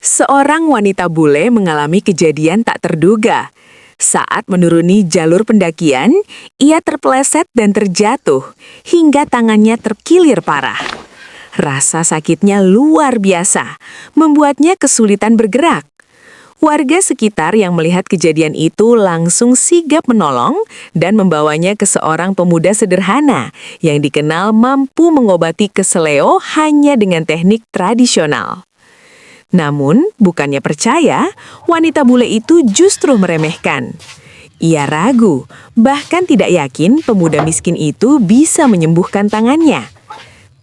Seorang wanita bule mengalami kejadian tak terduga. Saat menuruni jalur pendakian, ia terpeleset dan terjatuh hingga tangannya terkilir parah. Rasa sakitnya luar biasa, membuatnya kesulitan bergerak. Warga sekitar yang melihat kejadian itu langsung sigap menolong dan membawanya ke seorang pemuda sederhana yang dikenal mampu mengobati keseleo hanya dengan teknik tradisional. Namun, bukannya percaya, wanita bule itu justru meremehkan. Ia ragu, bahkan tidak yakin pemuda miskin itu bisa menyembuhkan tangannya.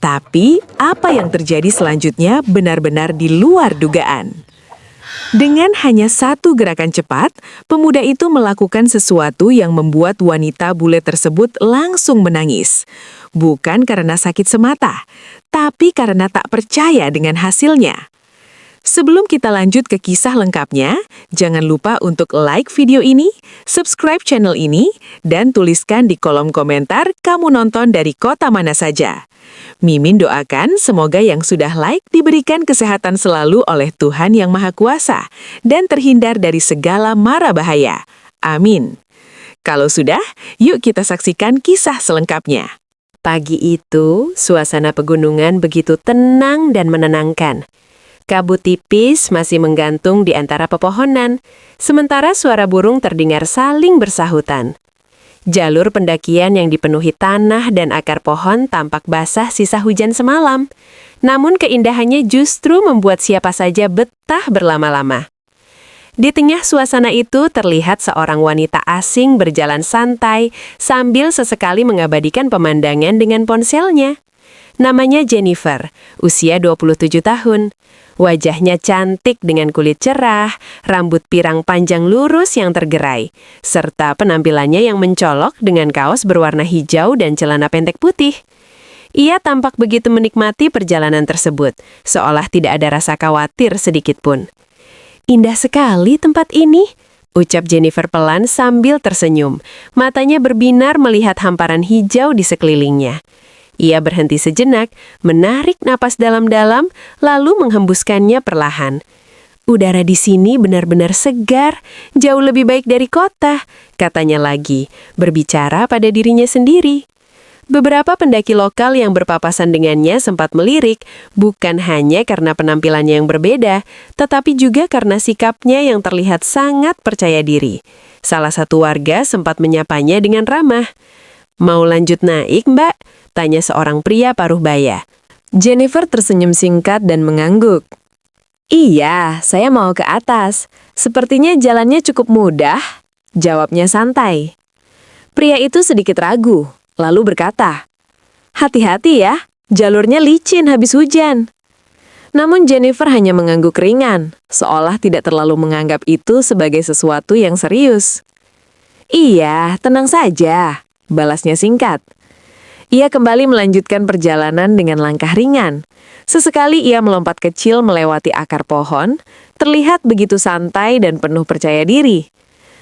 Tapi, apa yang terjadi selanjutnya benar-benar di luar dugaan. Dengan hanya satu gerakan cepat, pemuda itu melakukan sesuatu yang membuat wanita bule tersebut langsung menangis. Bukan karena sakit semata, tapi karena tak percaya dengan hasilnya. Sebelum kita lanjut ke kisah lengkapnya, jangan lupa untuk like video ini, subscribe channel ini, dan tuliskan di kolom komentar kamu nonton dari kota mana saja. Mimin doakan semoga yang sudah like diberikan kesehatan selalu oleh Tuhan Yang Maha Kuasa dan terhindar dari segala mara bahaya. Amin. Kalau sudah, yuk kita saksikan kisah selengkapnya. Pagi itu, suasana pegunungan begitu tenang dan menenangkan. Kabut tipis masih menggantung di antara pepohonan, sementara suara burung terdengar saling bersahutan. Jalur pendakian yang dipenuhi tanah dan akar pohon tampak basah sisa hujan semalam, namun keindahannya justru membuat siapa saja betah berlama-lama. Di tengah suasana itu terlihat seorang wanita asing berjalan santai sambil sesekali mengabadikan pemandangan dengan ponselnya. Namanya Jennifer, usia 27 tahun. Wajahnya cantik dengan kulit cerah, rambut pirang panjang lurus yang tergerai, serta penampilannya yang mencolok dengan kaos berwarna hijau dan celana pendek putih. Ia tampak begitu menikmati perjalanan tersebut, seolah tidak ada rasa khawatir sedikit pun. "Indah sekali tempat ini," ucap Jennifer pelan sambil tersenyum. Matanya berbinar melihat hamparan hijau di sekelilingnya. Ia berhenti sejenak, menarik napas dalam-dalam, lalu menghembuskannya perlahan. "Udara di sini benar-benar segar, jauh lebih baik dari kota," katanya lagi, berbicara pada dirinya sendiri. Beberapa pendaki lokal yang berpapasan dengannya sempat melirik, bukan hanya karena penampilannya yang berbeda, tetapi juga karena sikapnya yang terlihat sangat percaya diri. Salah satu warga sempat menyapanya dengan ramah. "Mau lanjut naik, Mbak?" tanya seorang pria paruh baya. Jennifer tersenyum singkat dan mengangguk. "Iya, saya mau ke atas. Sepertinya jalannya cukup mudah," jawabnya santai. Pria itu sedikit ragu, lalu berkata, "Hati-hati ya, jalurnya licin habis hujan." Namun Jennifer hanya mengangguk ringan, seolah tidak terlalu menganggap itu sebagai sesuatu yang serius. "Iya, tenang saja," balasnya singkat. Ia kembali melanjutkan perjalanan dengan langkah ringan. Sesekali ia melompat kecil melewati akar pohon, terlihat begitu santai dan penuh percaya diri.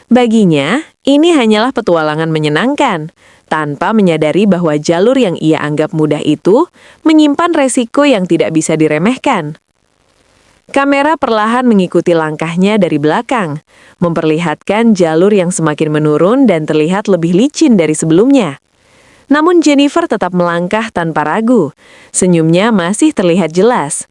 Baginya, ini hanyalah petualangan menyenangkan, tanpa menyadari bahwa jalur yang ia anggap mudah itu menyimpan resiko yang tidak bisa diremehkan. Kamera perlahan mengikuti langkahnya dari belakang, memperlihatkan jalur yang semakin menurun dan terlihat lebih licin dari sebelumnya. Namun Jennifer tetap melangkah tanpa ragu. Senyumnya masih terlihat jelas.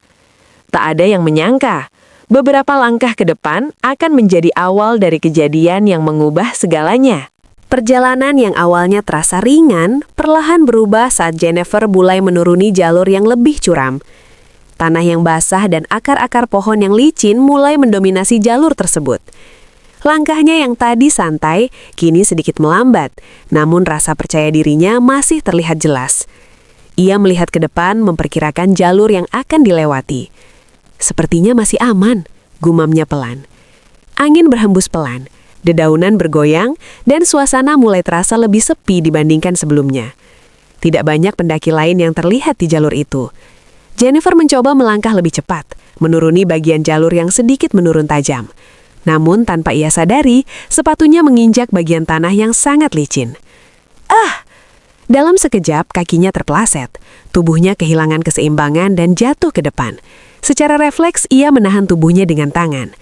Tak ada yang menyangka, beberapa langkah ke depan akan menjadi awal dari kejadian yang mengubah segalanya. Perjalanan yang awalnya terasa ringan, perlahan berubah saat Jennifer mulai menuruni jalur yang lebih curam. Tanah yang basah dan akar-akar pohon yang licin mulai mendominasi jalur tersebut. Langkahnya yang tadi santai, kini sedikit melambat, namun rasa percaya dirinya masih terlihat jelas. Ia melihat ke depan memperkirakan jalur yang akan dilewati. "Sepertinya masih aman," gumamnya pelan. Angin berhembus pelan, dedaunan bergoyang, dan suasana mulai terasa lebih sepi dibandingkan sebelumnya. Tidak banyak pendaki lain yang terlihat di jalur itu. Jennifer mencoba melangkah lebih cepat, menuruni bagian jalur yang sedikit menurun tajam. Namun tanpa ia sadari, sepatunya menginjak bagian tanah yang sangat licin. Dalam sekejap kakinya terpeleset, tubuhnya kehilangan keseimbangan dan jatuh ke depan. Secara refleks, ia menahan tubuhnya dengan tangan.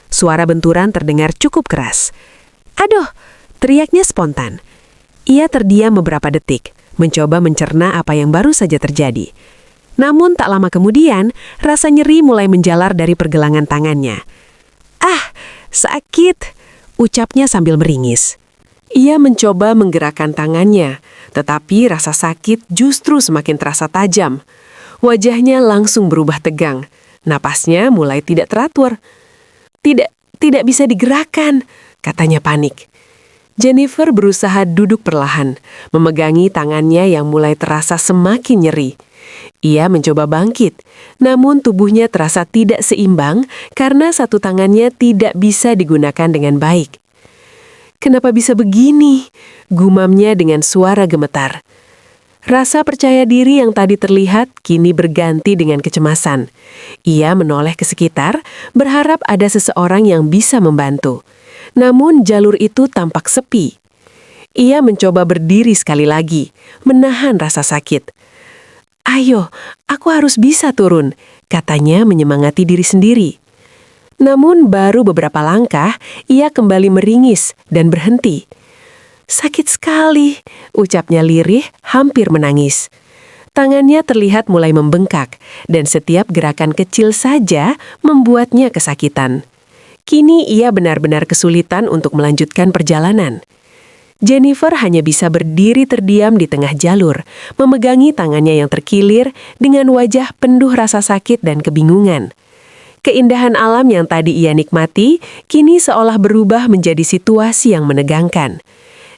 Suara benturan terdengar cukup keras. "Aduh!" teriaknya spontan. Ia terdiam beberapa detik, mencoba mencerna apa yang baru saja terjadi. Namun tak lama kemudian, rasa nyeri mulai menjalar dari pergelangan tangannya. "Ah, sakit!" ucapnya sambil meringis. Ia mencoba menggerakkan tangannya, tetapi rasa sakit justru semakin terasa tajam. Wajahnya langsung berubah tegang. Napasnya mulai tidak teratur. Tidak bisa digerakkan," katanya panik. Jennifer berusaha duduk perlahan, memegangi tangannya yang mulai terasa semakin nyeri. Ia mencoba bangkit, namun tubuhnya terasa tidak seimbang karena satu tangannya tidak bisa digunakan dengan baik. "Kenapa bisa begini?" gumamnya dengan suara gemetar. Rasa percaya diri yang tadi terlihat kini berganti dengan kecemasan. Ia menoleh ke sekitar, berharap ada seseorang yang bisa membantu. Namun jalur itu tampak sepi. Ia mencoba berdiri sekali lagi, menahan rasa sakit. "Ayo, aku harus bisa turun," katanya menyemangati diri sendiri. Namun baru beberapa langkah, ia kembali meringis dan berhenti. "Sakit sekali," ucapnya lirih, hampir menangis. Tangannya terlihat mulai membengkak, dan setiap gerakan kecil saja membuatnya kesakitan. Kini ia benar-benar kesulitan untuk melanjutkan perjalanan. Jennifer hanya bisa berdiri terdiam di tengah jalur, memegangi tangannya yang terkilir dengan wajah penuh rasa sakit dan kebingungan. Keindahan alam yang tadi ia nikmati, kini seolah berubah menjadi situasi yang menegangkan.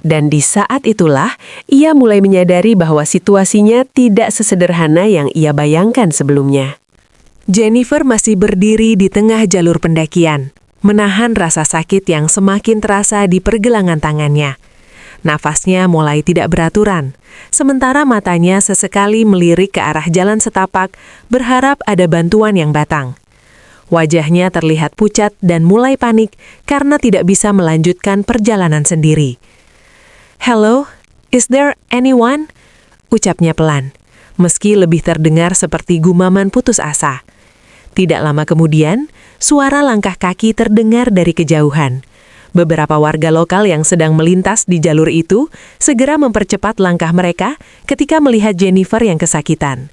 Dan di saat itulah, ia mulai menyadari bahwa situasinya tidak sesederhana yang ia bayangkan sebelumnya. Jennifer masih berdiri di tengah jalur pendakian, menahan rasa sakit yang semakin terasa di pergelangan tangannya. Nafasnya mulai tidak beraturan, sementara matanya sesekali melirik ke arah jalan setapak, berharap ada bantuan yang datang. Wajahnya terlihat pucat dan mulai panik karena tidak bisa melanjutkan perjalanan sendiri. "Hello, is there anyone?" ucapnya pelan, meski lebih terdengar seperti gumaman putus asa. Tidak lama kemudian, suara langkah kaki terdengar dari kejauhan. Beberapa warga lokal yang sedang melintas di jalur itu segera mempercepat langkah mereka ketika melihat Jennifer yang kesakitan.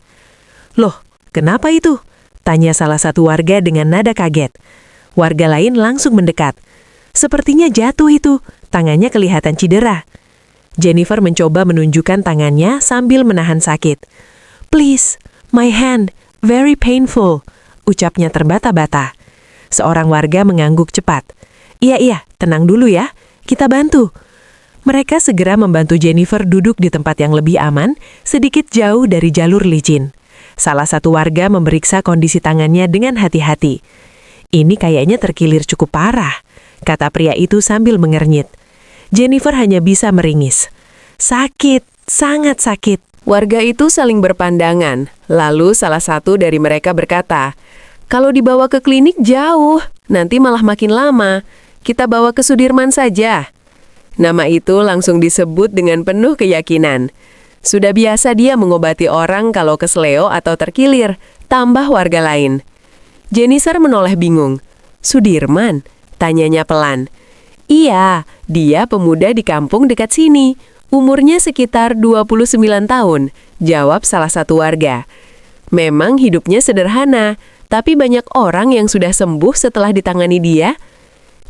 "Loh, kenapa itu?" tanya salah satu warga dengan nada kaget. Warga lain langsung mendekat. "Sepertinya jatuh itu, tangannya kelihatan cedera." Jennifer mencoba menunjukkan tangannya sambil menahan sakit. "Please, my hand, very painful," ucapnya terbata-bata. Seorang warga mengangguk cepat. Iya, tenang dulu ya, kita bantu." Mereka segera membantu Jennifer duduk di tempat yang lebih aman, sedikit jauh dari jalur licin. Salah satu warga memeriksa kondisi tangannya dengan hati-hati. "Ini kayaknya terkilir cukup parah," kata pria itu sambil mengernyit. Jennifer hanya bisa meringis. "Sakit, sangat sakit." Warga itu saling berpandangan, lalu salah satu dari mereka berkata, "Kalau dibawa ke klinik jauh, nanti malah makin lama. Kita bawa ke Sudirman saja." Nama itu langsung disebut dengan penuh keyakinan. Sudah biasa dia mengobati orang kalau kesleo atau terkilir, tambah warga lain. Jennifer menoleh bingung. "Sudirman?" tanyanya pelan. "Iya, dia pemuda di kampung dekat sini. Umurnya sekitar 29 tahun, jawab salah satu warga. Memang hidupnya sederhana, tapi banyak orang yang sudah sembuh setelah ditangani dia.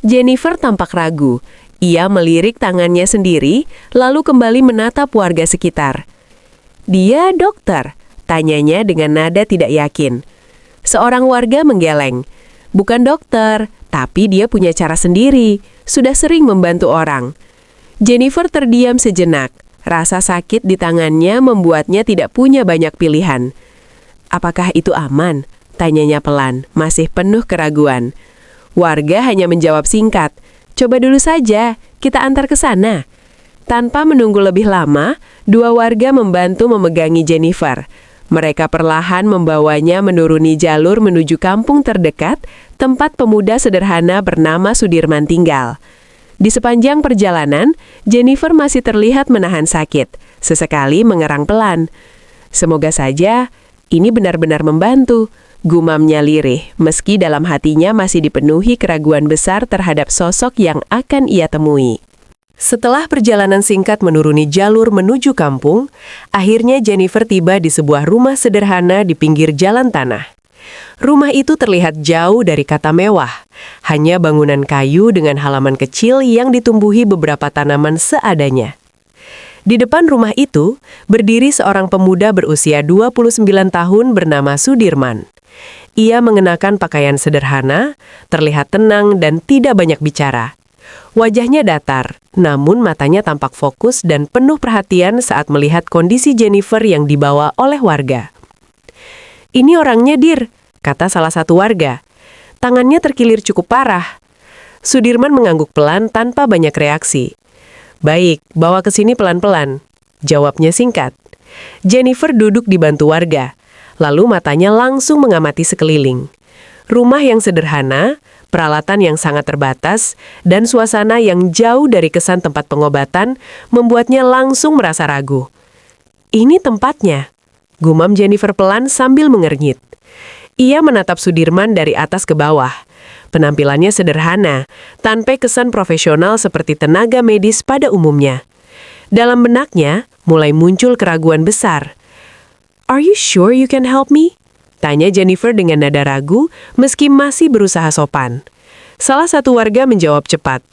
Jennifer tampak ragu. Ia melirik tangannya sendiri, lalu kembali menatap warga sekitar. "Dia dokter?" tanyanya dengan nada tidak yakin. Seorang warga menggeleng. "Bukan dokter, tapi dia punya cara sendiri. Sudah sering membantu orang." Jennifer terdiam sejenak. Rasa sakit di tangannya membuatnya tidak punya banyak pilihan. "Apakah itu aman?" tanyanya pelan, masih penuh keraguan. Warga hanya menjawab singkat, "Coba dulu saja, kita antar ke sana." Tanpa menunggu lebih lama, dua warga membantu memegangi Jennifer. Mereka perlahan membawanya menuruni jalur menuju kampung terdekat, tempat pemuda sederhana bernama Sudirman tinggal. Di sepanjang perjalanan, Jennifer masih terlihat menahan sakit, sesekali mengerang pelan. Semoga saja Ini benar-benar membantu, gumamnya lirih, meski dalam hatinya masih dipenuhi keraguan besar terhadap sosok yang akan ia temui. Setelah perjalanan singkat menuruni jalur menuju kampung, akhirnya Jennifer tiba di sebuah rumah sederhana di pinggir jalan tanah. Rumah itu terlihat jauh dari kata mewah, hanya bangunan kayu dengan halaman kecil yang ditumbuhi beberapa tanaman seadanya. Di depan rumah itu, berdiri seorang pemuda berusia 29 tahun bernama Sudirman. Ia mengenakan pakaian sederhana, terlihat tenang dan tidak banyak bicara. Wajahnya datar, namun matanya tampak fokus dan penuh perhatian saat melihat kondisi Jennifer yang dibawa oleh warga. "Ini orangnya, Dir," kata salah satu warga. "Tangannya terkilir cukup parah." Sudirman mengangguk pelan tanpa banyak reaksi. "Baik, bawa ke sini pelan-pelan," jawabnya singkat. Jennifer duduk dibantu warga, lalu matanya langsung mengamati sekeliling. Rumah yang sederhana, peralatan yang sangat terbatas, dan suasana yang jauh dari kesan tempat pengobatan membuatnya langsung merasa ragu. "Ini tempatnya," gumam Jennifer pelan sambil mengernyit. Ia menatap Sudirman dari atas ke bawah. Penampilannya sederhana, tanpa kesan profesional seperti tenaga medis pada umumnya. Dalam benaknya, mulai muncul keraguan besar. "Are you sure you can help me?" tanya Jennifer dengan nada ragu, meski masih berusaha sopan. Salah satu warga menjawab cepat,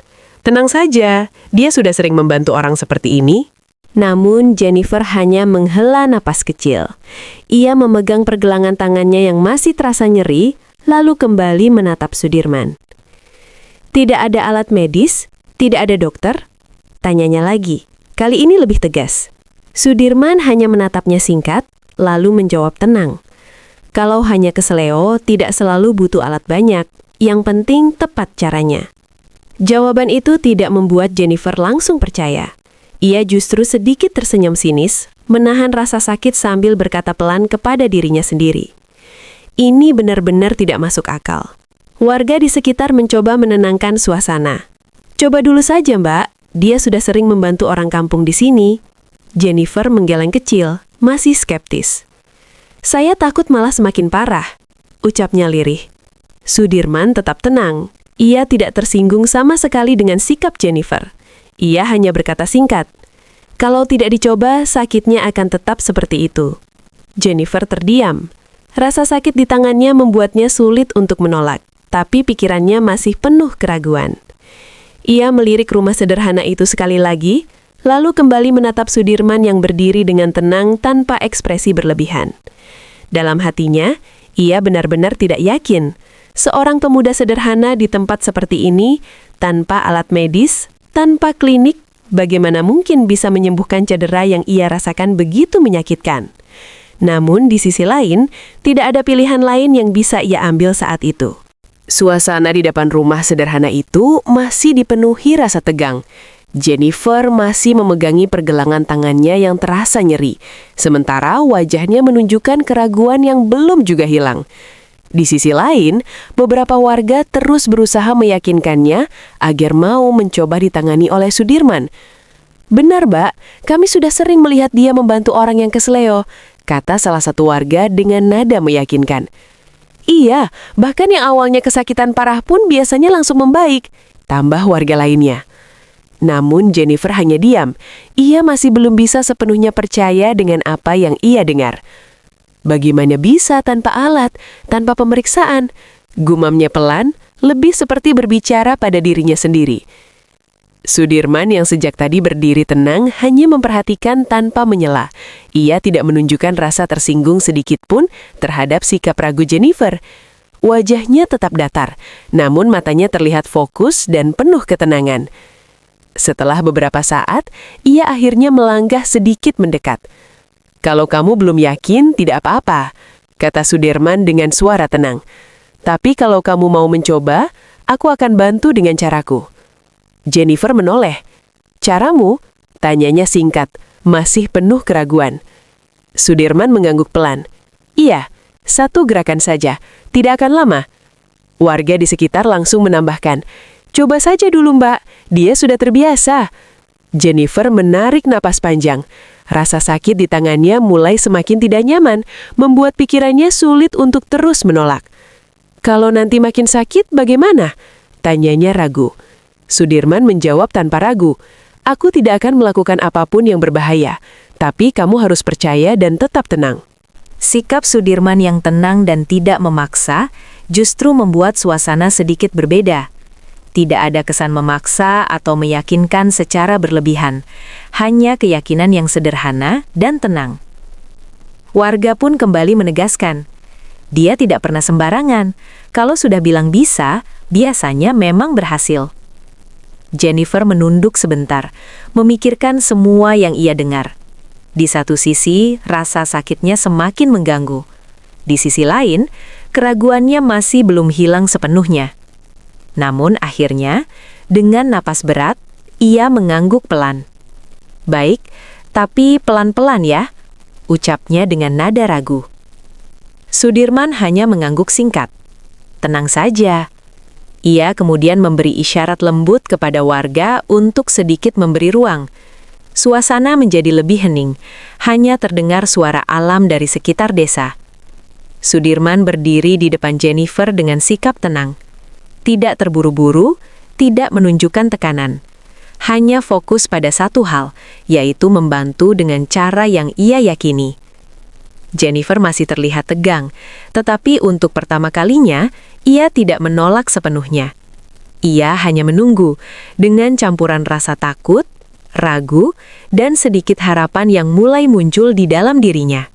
"Tenang saja, dia sudah sering membantu orang seperti ini." Namun Jennifer hanya menghela napas kecil. Ia memegang pergelangan tangannya yang masih terasa nyeri, lalu kembali menatap Sudirman. "Tidak ada alat medis? Tidak ada dokter?" tanyanya lagi. Kali ini lebih tegas. Sudirman hanya menatapnya singkat, lalu menjawab tenang. "Kalau hanya keseleo, tidak selalu butuh alat banyak. Yang penting tepat caranya." Jawaban itu tidak membuat Jennifer langsung percaya. Ia justru sedikit tersenyum sinis, menahan rasa sakit sambil berkata pelan kepada dirinya sendiri. Ini benar-benar tidak masuk akal. Warga di sekitar mencoba menenangkan suasana. "Coba dulu saja, Mbak. Dia sudah sering membantu orang kampung di sini." Jennifer menggeleng kecil, masih skeptis. "Saya takut malah semakin parah," ucapnya lirih. Sudirman tetap tenang. Ia tidak tersinggung sama sekali dengan sikap Jennifer. Ia hanya berkata singkat, "Kalau tidak dicoba, sakitnya akan tetap seperti itu." Jennifer terdiam. Rasa sakit di tangannya membuatnya sulit untuk menolak, tapi pikirannya masih penuh keraguan. Ia melirik rumah sederhana itu sekali lagi, lalu kembali menatap Sudirman yang berdiri dengan tenang tanpa ekspresi berlebihan. Dalam hatinya, ia benar-benar tidak yakin seorang pemuda sederhana di tempat seperti ini, tanpa alat medis, tanpa klinik, bagaimana mungkin bisa menyembuhkan cedera yang ia rasakan begitu menyakitkan. Namun di sisi lain, tidak ada pilihan lain yang bisa ia ambil saat itu. Suasana di depan rumah sederhana itu masih dipenuhi rasa tegang. Jennifer masih memegangi pergelangan tangannya yang terasa nyeri, sementara wajahnya menunjukkan keraguan yang belum juga hilang. Di sisi lain, beberapa warga terus berusaha meyakinkannya agar mau mencoba ditangani oleh Sudirman. "Benar, Mbak, kami sudah sering melihat dia membantu orang yang keseleo," kata salah satu warga dengan nada meyakinkan. "Iya, bahkan yang awalnya kesakitan parah pun biasanya langsung membaik," tambah warga lainnya. Namun Jennifer hanya diam. Ia masih belum bisa sepenuhnya percaya dengan apa yang ia dengar. "Bagaimana bisa tanpa alat, tanpa pemeriksaan?" gumamnya pelan, lebih seperti berbicara pada dirinya sendiri. Sudirman yang sejak tadi berdiri tenang hanya memperhatikan tanpa menyela. Ia tidak menunjukkan rasa tersinggung sedikit pun terhadap sikap ragu Jennifer. Wajahnya tetap datar, namun matanya terlihat fokus dan penuh ketenangan. Setelah beberapa saat, ia akhirnya melangkah sedikit mendekat. "Kalau kamu belum yakin, tidak apa-apa," kata Sudirman dengan suara tenang. "Tapi kalau kamu mau mencoba, aku akan bantu dengan caraku." Jennifer menoleh. "Caramu?" tanyanya singkat, masih penuh keraguan. Sudirman mengangguk pelan. "Iya, satu gerakan saja, tidak akan lama." Warga di sekitar langsung menambahkan, "Coba saja dulu, Mbak, dia sudah terbiasa." Jennifer menarik napas panjang. Rasa sakit di tangannya mulai semakin tidak nyaman, membuat pikirannya sulit untuk terus menolak. Kalau nanti makin sakit, bagaimana? Tanyanya ragu. Sudirman menjawab tanpa ragu. Aku tidak akan melakukan apapun yang berbahaya, tapi kamu harus percaya dan tetap tenang. Sikap Sudirman yang tenang dan tidak memaksa justru membuat suasana sedikit berbeda. Tidak ada kesan memaksa atau meyakinkan secara berlebihan, hanya keyakinan yang sederhana dan tenang. Warga pun kembali menegaskan, dia tidak pernah sembarangan. Kalau sudah bilang bisa, biasanya memang berhasil. Jennifer menunduk sebentar, memikirkan semua yang ia dengar. Di satu sisi, rasa sakitnya semakin mengganggu. Di sisi lain, keraguannya masih belum hilang sepenuhnya. Namun akhirnya, dengan napas berat, ia mengangguk pelan. Baik, tapi pelan-pelan ya, ucapnya dengan nada ragu. Sudirman hanya mengangguk singkat. Tenang saja. Ia kemudian memberi isyarat lembut kepada warga untuk sedikit memberi ruang. Suasana menjadi lebih hening, hanya terdengar suara alam dari sekitar desa. Sudirman berdiri di depan Jennifer dengan sikap tenang. Tidak terburu-buru, tidak menunjukkan tekanan. Hanya fokus pada satu hal, yaitu membantu dengan cara yang ia yakini. Jennifer masih terlihat tegang, tetapi untuk pertama kalinya, ia tidak menolak sepenuhnya. Ia hanya menunggu, dengan campuran rasa takut, ragu, dan sedikit harapan yang mulai muncul di dalam dirinya.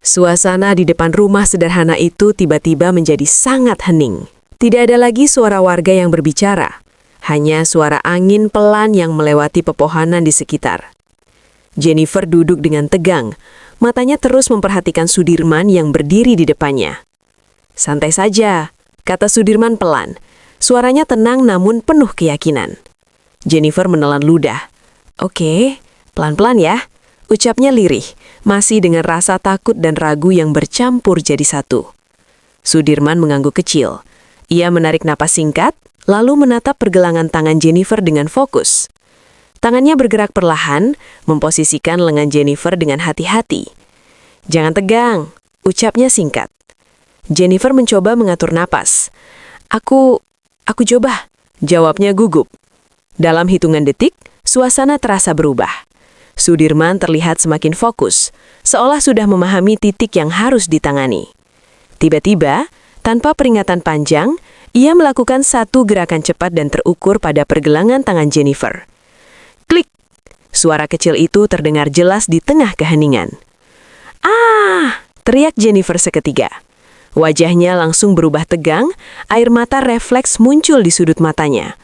Suasana di depan rumah sederhana itu tiba-tiba menjadi sangat hening. Tidak ada lagi suara warga yang berbicara, hanya suara angin pelan yang melewati pepohonan di sekitar. Jennifer duduk dengan tegang, matanya terus memperhatikan Sudirman yang berdiri di depannya. Santai saja, kata Sudirman pelan. Suaranya tenang namun penuh keyakinan. Jennifer menelan ludah. Oke, pelan-pelan ya, ucapnya lirih, masih dengan rasa takut dan ragu yang bercampur jadi satu. Sudirman mengangguk kecil. Ia menarik napas singkat, lalu menatap pergelangan tangan Jennifer dengan fokus. Tangannya bergerak perlahan, memposisikan lengan Jennifer dengan hati-hati. Jangan tegang, ucapnya singkat. Jennifer mencoba mengatur napas. Aku coba, jawabnya gugup. Dalam hitungan detik, suasana terasa berubah. Sudirman terlihat semakin fokus, seolah sudah memahami titik yang harus ditangani. Tiba-tiba, tanpa peringatan panjang, ia melakukan satu gerakan cepat dan terukur pada pergelangan tangan Jennifer. Klik! Suara kecil itu terdengar jelas di tengah keheningan. "Ah!" teriak Jennifer seketika. Wajahnya langsung berubah tegang, air mata refleks muncul di sudut matanya.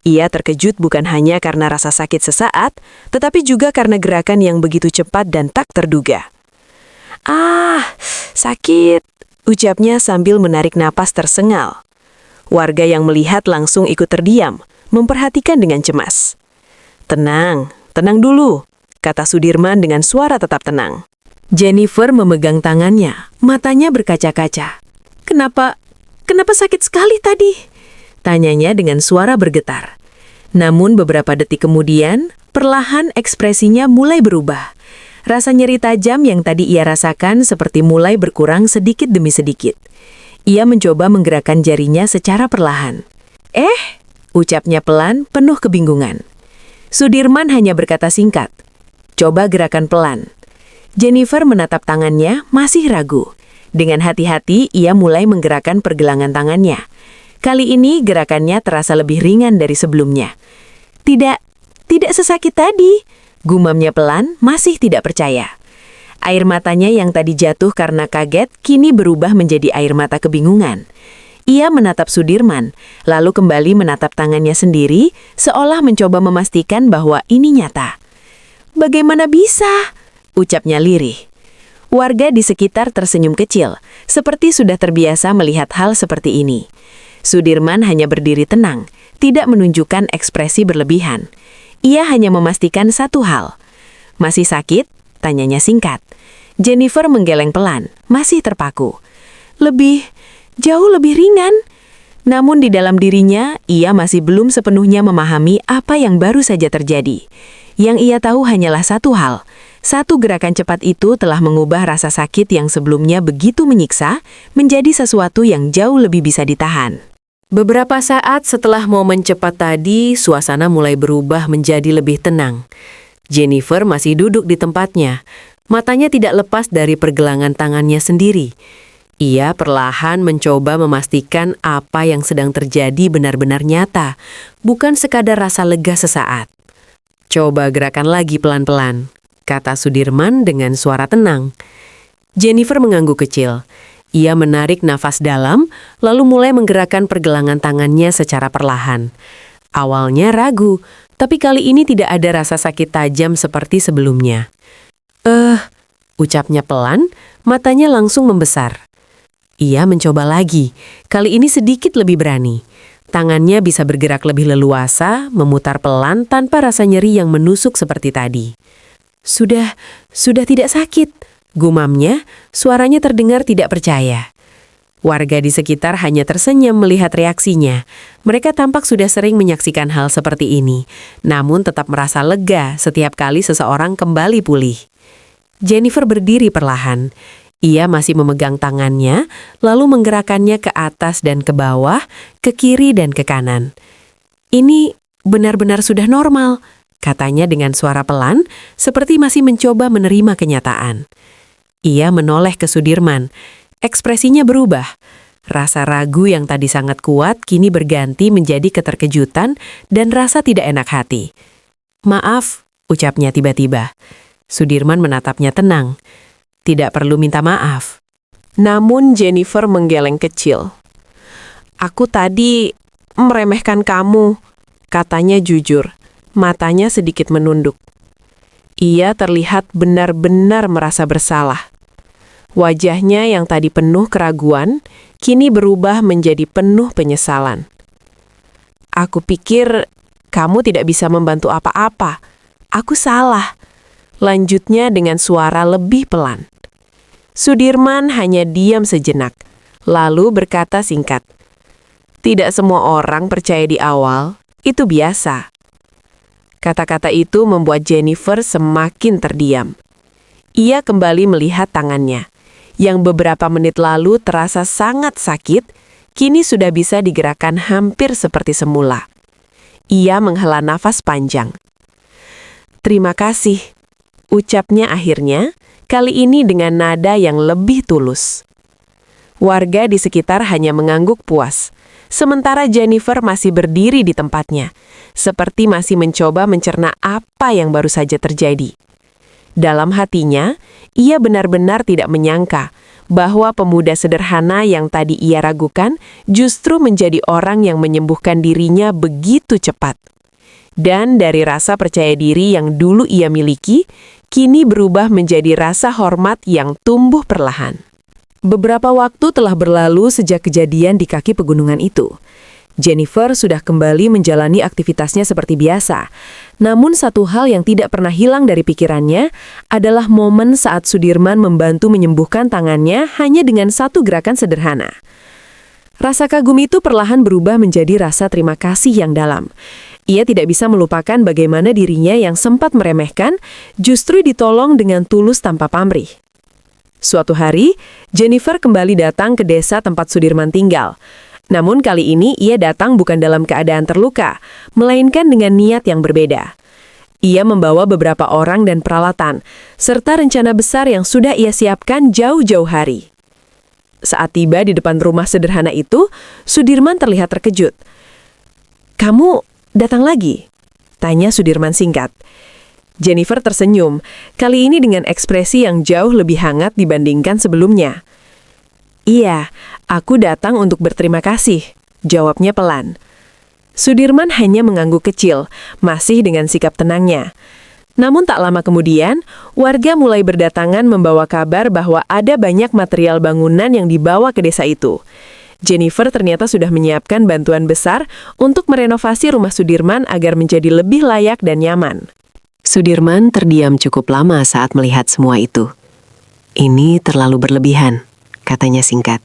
Ia terkejut bukan hanya karena rasa sakit sesaat, tetapi juga karena gerakan yang begitu cepat dan tak terduga. "Ah, sakit!" ucapnya sambil menarik napas tersengal. Warga yang melihat langsung ikut terdiam, memperhatikan dengan cemas. Tenang dulu, kata Sudirman dengan suara tetap tenang. Jennifer memegang tangannya, matanya berkaca-kaca. Kenapa sakit sekali tadi? Tanyanya dengan suara bergetar. Namun beberapa detik kemudian, perlahan ekspresinya mulai berubah. Rasa nyeri tajam yang tadi ia rasakan seperti mulai berkurang sedikit demi sedikit. Ia mencoba menggerakkan jarinya secara perlahan. Ucapnya pelan, penuh kebingungan. Sudirman hanya berkata singkat, "Coba gerakan pelan." Jennifer menatap tangannya, masih ragu. Dengan hati-hati, ia mulai menggerakkan pergelangan tangannya. Kali ini gerakannya terasa lebih ringan dari sebelumnya. Tidak sesakit tadi, gumamnya pelan, masih tidak percaya. Air matanya yang tadi jatuh karena kaget, kini berubah menjadi air mata kebingungan. Ia menatap Sudirman, lalu kembali menatap tangannya sendiri, seolah mencoba memastikan bahwa ini nyata. "Bagaimana bisa?" ucapnya lirih. Warga di sekitar tersenyum kecil, seperti sudah terbiasa melihat hal seperti ini. Sudirman hanya berdiri tenang, tidak menunjukkan ekspresi berlebihan. Ia hanya memastikan satu hal. "Masih sakit?" tanyanya singkat. Jennifer menggeleng pelan, masih terpaku. Jauh lebih ringan. Namun di dalam dirinya, ia masih belum sepenuhnya memahami apa yang baru saja terjadi. Yang ia tahu hanyalah satu hal. Satu gerakan cepat itu telah mengubah rasa sakit yang sebelumnya begitu menyiksa menjadi sesuatu yang jauh lebih bisa ditahan. Beberapa saat setelah momen cepat tadi, suasana mulai berubah menjadi lebih tenang. Jennifer masih duduk di tempatnya. Matanya tidak lepas dari pergelangan tangannya sendiri. Ia perlahan mencoba memastikan apa yang sedang terjadi benar-benar nyata, bukan sekadar rasa lega sesaat. "Coba gerakan lagi pelan-pelan," kata Sudirman dengan suara tenang. Jennifer mengangguk kecil. Ia menarik nafas dalam, lalu mulai menggerakkan pergelangan tangannya secara perlahan. Awalnya ragu, tapi kali ini tidak ada rasa sakit tajam seperti sebelumnya. Ucapnya pelan, matanya langsung membesar. Ia mencoba lagi, kali ini sedikit lebih berani. Tangannya bisa bergerak lebih leluasa, memutar pelan tanpa rasa nyeri yang menusuk seperti tadi. Sudah tidak sakit, gumamnya, suaranya terdengar tidak percaya. Warga di sekitar hanya tersenyum melihat reaksinya. Mereka tampak sudah sering menyaksikan hal seperti ini, namun tetap merasa lega setiap kali seseorang kembali pulih. Jennifer berdiri perlahan. Ia masih memegang tangannya, lalu menggerakkannya ke atas dan ke bawah, ke kiri dan ke kanan. "Ini benar-benar sudah normal," katanya dengan suara pelan, seperti masih mencoba menerima kenyataan. Ia menoleh ke Sudirman. Ekspresinya berubah. Rasa ragu yang tadi sangat kuat kini berganti menjadi keterkejutan dan rasa tidak enak hati. "Maaf," ucapnya tiba-tiba. Sudirman menatapnya tenang. "Tidak perlu minta maaf." Namun Jennifer menggeleng kecil. "Aku tadi meremehkan kamu," katanya jujur. Matanya sedikit menunduk. Ia terlihat benar-benar merasa bersalah. Wajahnya yang tadi penuh keraguan, kini berubah menjadi penuh penyesalan. "Aku pikir kamu tidak bisa membantu apa-apa. Aku salah," lanjutnya dengan suara lebih pelan. Sudirman hanya diam sejenak, lalu berkata singkat, "Tidak semua orang percaya di awal, itu biasa." Kata-kata itu membuat Jennifer semakin terdiam. Ia kembali melihat tangannya, yang beberapa menit lalu terasa sangat sakit, kini sudah bisa digerakkan hampir seperti semula. Ia menghela nafas panjang. "Terima kasih," ucapnya akhirnya, kali ini dengan nada yang lebih tulus. Warga di sekitar hanya mengangguk puas, sementara Jennifer masih berdiri di tempatnya, seperti masih mencoba mencerna apa yang baru saja terjadi. Dalam hatinya, ia benar-benar tidak menyangka bahwa pemuda sederhana yang tadi ia ragukan justru menjadi orang yang menyembuhkan dirinya begitu cepat. Dan dari rasa percaya diri yang dulu ia miliki, kini berubah menjadi rasa hormat yang tumbuh perlahan. Beberapa waktu telah berlalu sejak kejadian di kaki pegunungan itu. Jennifer sudah kembali menjalani aktivitasnya seperti biasa. Namun satu hal yang tidak pernah hilang dari pikirannya adalah momen saat Sudirman membantu menyembuhkan tangannya hanya dengan satu gerakan sederhana. Rasa kagum itu perlahan berubah menjadi rasa terima kasih yang dalam. Ia tidak bisa melupakan bagaimana dirinya yang sempat meremehkan justru ditolong dengan tulus tanpa pamrih. Suatu hari, Jennifer kembali datang ke desa tempat Sudirman tinggal. Namun kali ini ia datang bukan dalam keadaan terluka, melainkan dengan niat yang berbeda. Ia membawa beberapa orang dan peralatan, serta rencana besar yang sudah ia siapkan jauh-jauh hari. Saat tiba di depan rumah sederhana itu, Sudirman terlihat terkejut. "Kamu datang lagi?" tanya Sudirman singkat. Jennifer tersenyum, kali ini dengan ekspresi yang jauh lebih hangat dibandingkan sebelumnya. "Iya, aku datang untuk berterima kasih," jawabnya pelan. Sudirman hanya mengangguk kecil, masih dengan sikap tenangnya. Namun tak lama kemudian, warga mulai berdatangan membawa kabar bahwa ada banyak material bangunan yang dibawa ke desa itu. Jennifer ternyata sudah menyiapkan bantuan besar untuk merenovasi rumah Sudirman agar menjadi lebih layak dan nyaman. Sudirman terdiam cukup lama saat melihat semua itu. "Ini terlalu berlebihan," katanya singkat.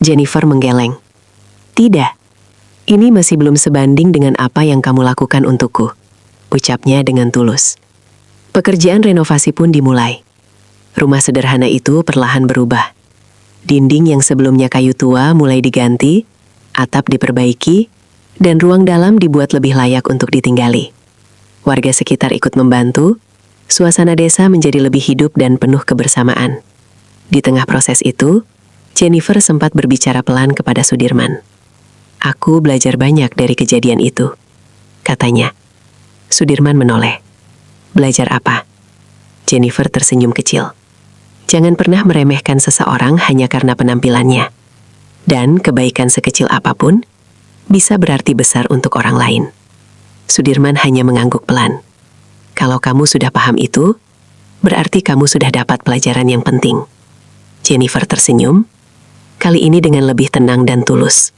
Jennifer menggeleng. "Tidak, ini masih belum sebanding dengan apa yang kamu lakukan untukku," ucapnya dengan tulus. Pekerjaan renovasi pun dimulai. Rumah sederhana itu perlahan berubah. Dinding yang sebelumnya kayu tua mulai diganti, atap diperbaiki, dan ruang dalam dibuat lebih layak untuk ditinggali. Warga sekitar ikut membantu, suasana desa menjadi lebih hidup dan penuh kebersamaan. Di tengah proses itu, Jennifer sempat berbicara pelan kepada Sudirman. "Aku belajar banyak dari kejadian itu," katanya. Sudirman menoleh. "Belajar apa?" Jennifer tersenyum kecil. "Jangan pernah meremehkan seseorang hanya karena penampilannya. Dan kebaikan sekecil apapun bisa berarti besar untuk orang lain." Sudirman hanya mengangguk pelan. "Kalau kamu sudah paham itu, berarti kamu sudah dapat pelajaran yang penting." Jennifer tersenyum, kali ini dengan lebih tenang dan tulus.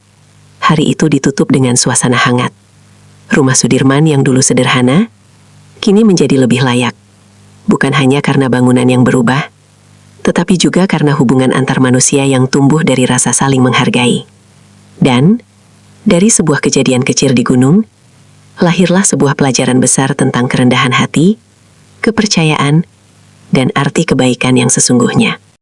Hari itu ditutup dengan suasana hangat. Rumah Sudirman yang dulu sederhana, kini menjadi lebih layak. Bukan hanya karena bangunan yang berubah, tetapi juga karena hubungan antar manusia yang tumbuh dari rasa saling menghargai. Dan, dari sebuah kejadian kecil di gunung, lahirlah sebuah pelajaran besar tentang kerendahan hati, kepercayaan, dan arti kebaikan yang sesungguhnya.